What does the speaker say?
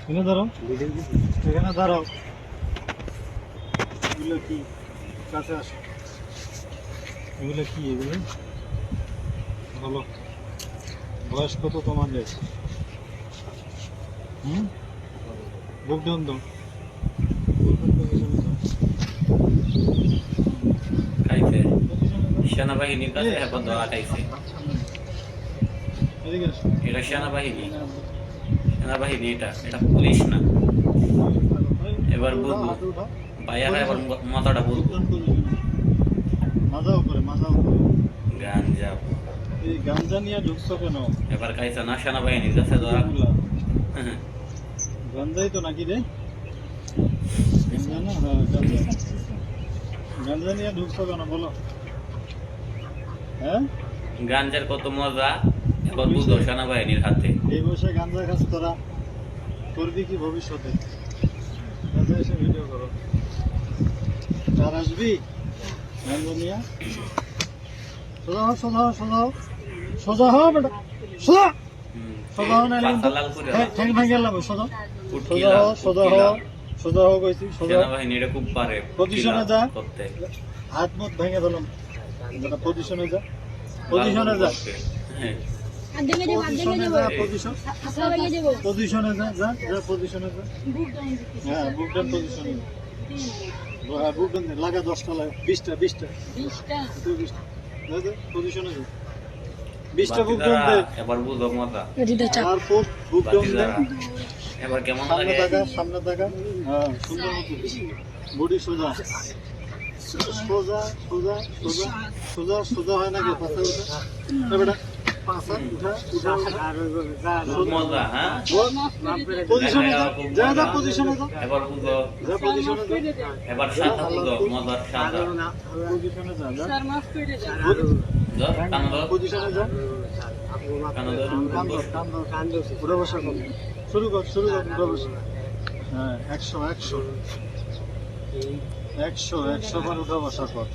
এখানে দাঁড়াও, এখানে দাঁড়াও। এগুলো কি? কাছে আসো। এগুলো কি? এগুলো বলো। বয়স কত তোমাদের? বুক ডাউন দাও। খাইছে সেনাবাহিনীর কাছে এখন ধরা খাইছে। এদিকে আসো। এটা সেনাবাহিনী, সেনাবাহিনী এটা, এটা পুলিশ না। এবার বুঝবো হাত উঠাও। ভাইয়ারা, এবার মাথাটা বুঝবো। মাজা উপরে, মাজা উপরে। গাঞ্জা এই গাঞ্জা নিয়ে ঢুকছো কেন? এবার খাইছে না সেনাবাহিনীর কাছে ধরা। গাঞ্জাই তো নাকি রে? গাঞ্জা না? হ্যাঁ গাঞ্জা। গাঞ্জা নিয়ে ঢুকছো কেন বলো? হ্যাঁ, গাঞ্জার কত মজা এবার বুঝো সেনাবাহিনীর হাতে। এই বসে গাঞ্জা খাস তোরা, করবি কি ভবিষ্যতে? গাঞ্জা এসে ভিডিও করো। আর আসবি গাঞ্জা নিয়ে? সোজা হও, সোজা হও, সোজা হও, সোজা হও বেটা, সোজা সোজা হও। না ঠ্যাং ভাঙে লাভ। সোজা সোজা হও, সোজা হও, সোজা হও কইছি। সোজা সেনাবাহিনী এটা খুব পারে পজিশনে যা। করতে। হাত মুখ ভেঙে দিলাম। বেটা পজিশনে যা, পজিশনে যা, হ্যাঁ, পজিশনে যা, পজিশনে যা, যা যা পজিশনে যা। হ্যাঁ বুক ডাউন পজিশনে। হ্যাঁ বুক ডাউন লাগা 10টা লাগা, 20টা 20টা 20টা পজিশনে যা। 20টা বুক ডাউন দে। এবার বুঝো মজা। আর বুক ডাউন দে। এবার কেমন সামনে লাগে? তাকা, সামনে তাকা। হ্যাঁ সুন্দর মতো বডি সোজা, সোজা সোজা সোজা সোজা সোজা হয় নাকি? পাশা উঠা না বেটা, পাশা উঠা উঠা খুব মজা। হ্যাঁ, পজিশনে যা, যা যা পজিশনে যা, এবার বুঝো। যা পজিশনে যা, এবার সাদা বুঝো, মজার সাদা। পজিশনে যা, যা ধর, কান ধর, পজিশনে যা। কান ধর। কান ধর, কান ধর, কান ধর। উঠে বসা কর, শুরু কর, শুরু কর, উঠে বসা। হ্যাঁ 100 100 100 100 বার উঠে বসা কর।